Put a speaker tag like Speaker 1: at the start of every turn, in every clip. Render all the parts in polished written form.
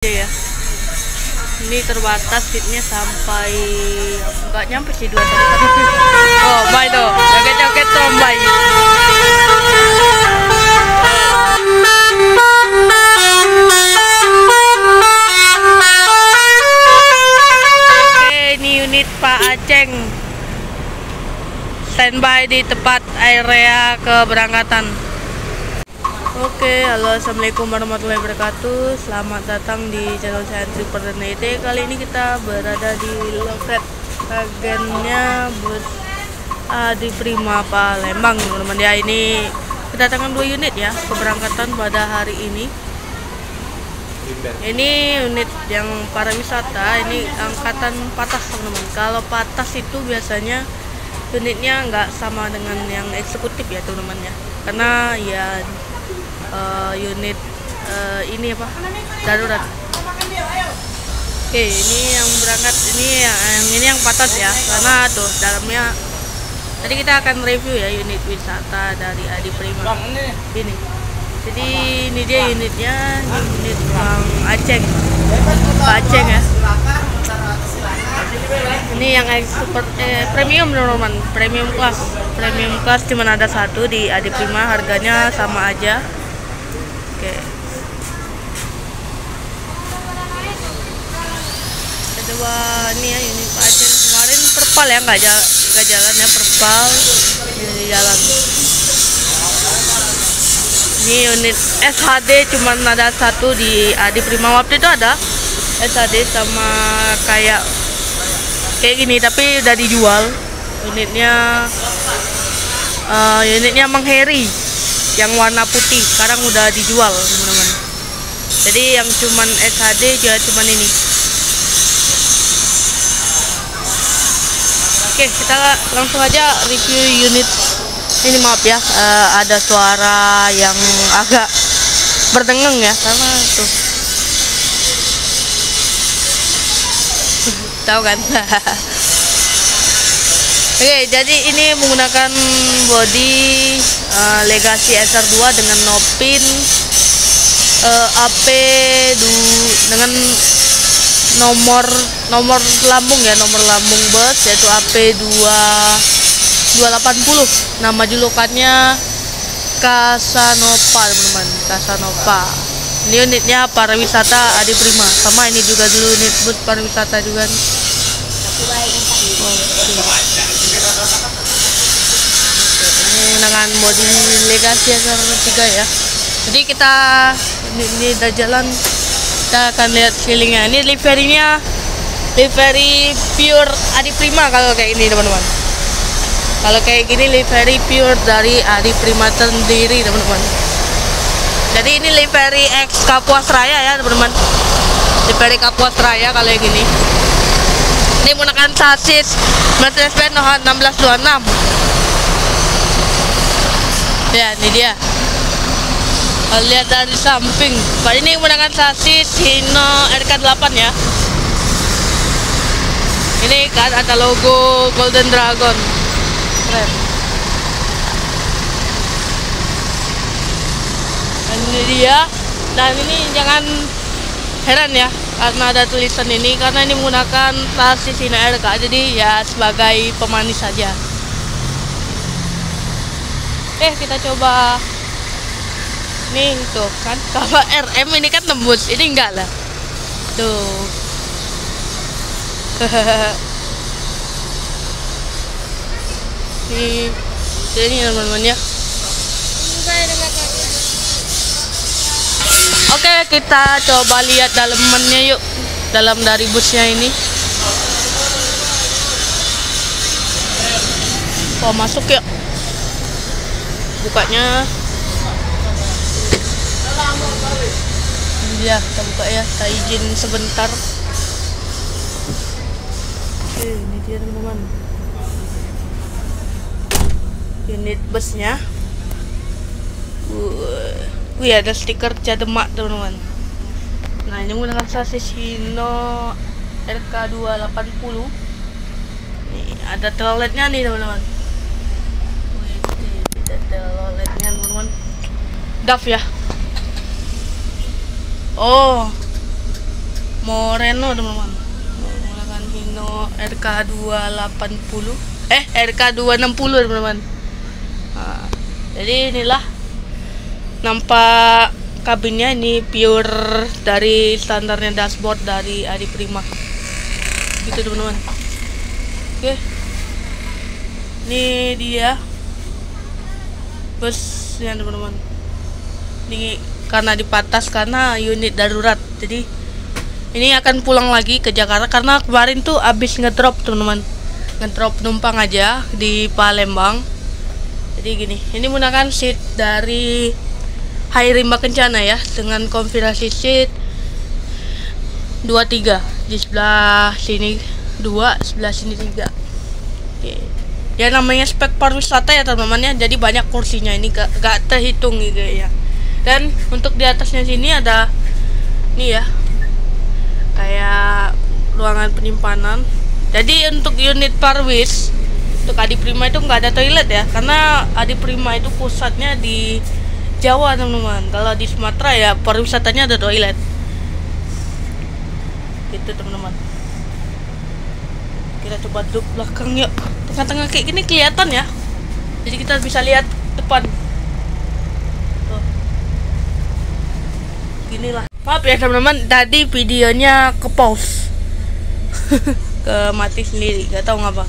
Speaker 1: ya. Ini terbatas seatnya sampai nggak nyampe sih 2 Oh, bye tuh. Joget-joget tuh, bye. Oke, ini unit Pak Aceng. Standby di tempat area keberangkatan. Oke, halo, assalamualaikum warahmatullahi wabarakatuh. Selamat datang di channel saya Super Net. Kali ini kita berada di loket agennya bus Adi Prima Palembang, teman-teman ya. Ini kedatangan 2 unit ya, keberangkatan pada hari ini. Ini unit yang para wisata, ini angkatan patas, teman-teman. Kalau patas itu biasanya unitnya nggak sama dengan yang eksekutif ya, teman-teman ya. Karena ya unit ini apa, darurat. Oke, ini yang berangkat, ini yang patas ya, karena tuh dalamnya tadi kita akan review ya unit wisata dari Adi Prima ini. Jadi ini dia unitnya, unit Bang Aceng, Pak Aceng ya. Ini yang super premium, teman-teman, premium kelas cuma ada 1 di Adi Prima, harganya sama aja. Oke. Kedua ini ya unit Pak Aceng, kemarin perpal ya, nggak jalan ya, perpal di jalan. Ini unit SHD cuma ada 1 di Adi Prima. Waktu itu ada SHD sama kayak gini, tapi udah dijual unitnya. Unitnya Mang Heri yang warna putih sekarang udah dijual, teman-teman. Jadi yang cuman SHD juga cuman ini. Oke, kita langsung aja review unit ini. Maaf ya, ada suara yang agak berdengung ya, karena tuh tahu kan. Oke, jadi ini menggunakan bodi Legacy SR2 dengan Nopin AP dengan nomor lambung ya, nomor lambung bus yaitu AP280. Nama julukannya Casanova, teman-teman, Casanova. Ini unitnya pariwisata Adi Prima, sama ini juga dulu unit bus pariwisata juga nih. Ini dengan bodi Legacy SR3 ya. Jadi kita ini udah jalan, kita akan lihat feelingnya. Ini liverynya livery pure Adi Prima kalau kayak ini, teman-teman. Kalau kayak gini livery pure dari Adi Prima sendiri, teman-teman. Jadi ini livery X Kapuas Raya ya, teman-teman. Livery Kapuas Raya kalau yang gini. Ini menggunakan sasis Mercedes-Benz 1626. Ya, ini dia. Lihat dari samping. Pak, ini menggunakan sasis Hino RK8 ya. Ini kan ada logo Golden Dragon. Keren. Dan ini dia. Dan ini jangan heran ya, karena ada tulisan ini, karena ini menggunakan sasis Hino RK, jadi ya sebagai pemanis saja. Kita coba. Nih tuh kan, kalau RM ini kan tembus, ini enggak lah. Tuh. Ini teman-teman ya. Oke, kita coba lihat dalamannya yuk, dalam dari busnya ini. Masuk yuk. Bukanya. Ya, kita buka ya, kita izin sebentar. Oke, ini dia, teman-teman, unit busnya. Wih, ada stiker Cademak, teman-teman. Nah, ini menggunakan sasis Hino RK280. Nih, ada teloletnya nih, teman-teman. Ada teloletnya, teman-teman. DAF ya. Oh, Moreno teman-teman, menggunakan Hino RK280 RK260 teman-teman. Nah, jadi inilah nampak kabinnya, ini pure dari standarnya dashboard dari Adi Prima gitu teman-teman. Oke, ini dia busnya teman-teman. Ini karena dipatas karena unit darurat, jadi ini akan pulang lagi ke Jakarta karena kemarin tuh abis ngedrop teman-teman, ngedrop penumpang aja di Palembang. Jadi gini, ini menggunakan seat dari Hai Rimba Kencana ya, dengan konfigurasi seat 23, di sebelah sini 2, sebelah sini 3. Oke. Ya namanya spek pariwisata ya teman-teman ya, jadi banyak kursinya, ini gak terhitung gitu ya. Dan untuk di atasnya sini ada nih ya, kayak ruangan penyimpanan. Jadi untuk unit parwis untuk Adi Prima itu nggak ada toilet ya, karena Adi Prima itu pusatnya di Jawa teman-teman. Kalau di Sumatera ya pariwisatanya ada toilet gitu teman-teman. Kita coba duduk belakang yuk, tengah-tengah kayak gini kelihatan ya, jadi kita bisa lihat depan tuh. Gini lah. Maaf ya teman-teman, tadi videonya ke pause ke mati sendiri, gak tahu ngapa.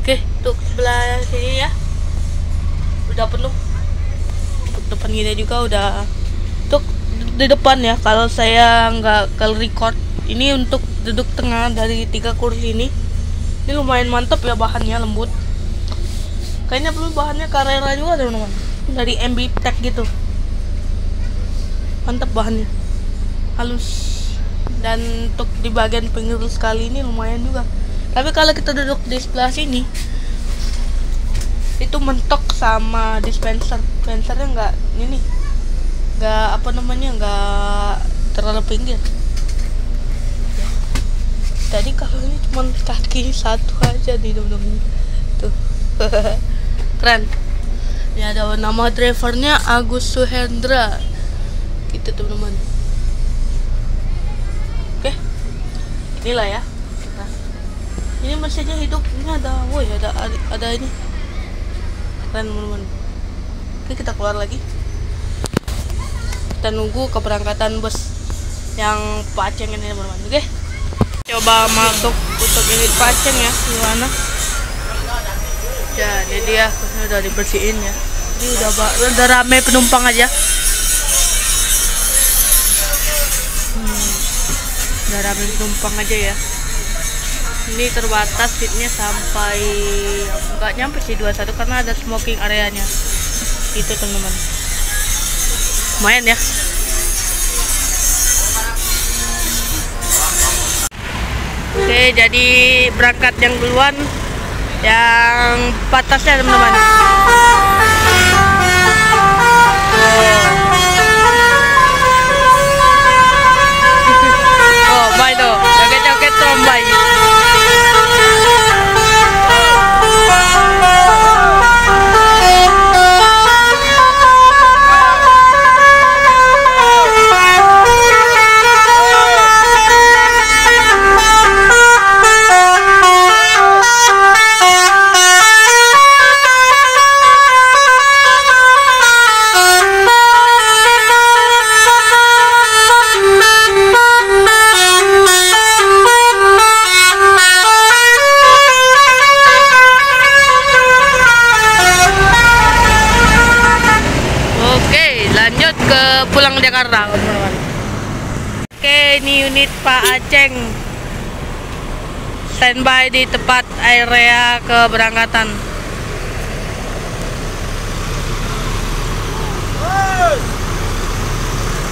Speaker 1: Oke, untuk sebelah sini ya udah penuh. Untuk depan kita juga udah. Untuk di depan ya, kalau saya nggak ke record ini untuk duduk tengah dari 3 kursi ini lumayan mantap ya, bahannya lembut. Kayaknya perlu bahannya Carrera juga teman-teman, dari MB Tech gitu. Mantap bahannya, halus. Dan untuk di bagian pinggir sekali ini lumayan juga. Tapi kalau kita duduk di sebelah sini itu mentok sama dispensernya nggak ini, nggak apa namanya, nggak terlalu pinggir ya. Jadi kalau ini cuma kaki satu aja di teman-teman tuh. Keren ya, ada nama drivernya Agus Suhendra gitu teman-teman. Oke, inilah ya. Nah, ini mesinnya hidup, ini ada, woi ada ini, keren teman-teman. Oke, kita keluar lagi. Kita nunggu keberangkatan bus yang Pak Aceng ini teman-teman. Oke, coba masuk untuk unit Pak Aceng ya, gimana? Ya, ini dia, busnya udah dibersihin ya. Ini udah rame penumpang aja. Udah rame penumpang aja ya. Ini terbatas seatnya sampai nggak nyampe sih 21 karena ada smoking areanya gitu teman-teman. Lumayan ya. Oke, jadi berangkat yang duluan yang patasnya teman-teman. Baik tuh, joget-joget trombay. Pulang Jakarta teman-teman. Oke, ini unit Pak Aceng standby di tempat area keberangkatan.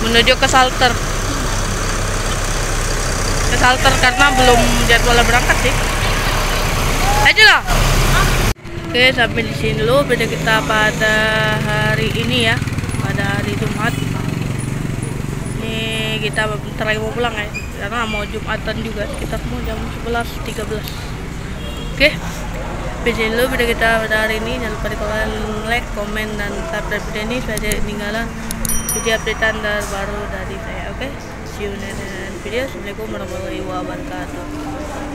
Speaker 1: Menuju ke Salter. Karena belum jadwal berangkat sih. Ayo lah. Oke, sampai di sini dulu video kita pada hari ini ya, pada hari Jumat. Ini kita bentar lagi mau pulang ya, karena mau Jumatan juga, sekitar mau jam 11.13. Oke, sampai dulu video kita pada hari ini. Jangan lupa di like, komen, dan subscribe video ini supaya tidak ketinggalan video updatean terbaru dari saya. Oke, see you next time. video. Assalamualaikum warahmatullahi wabarakatuh.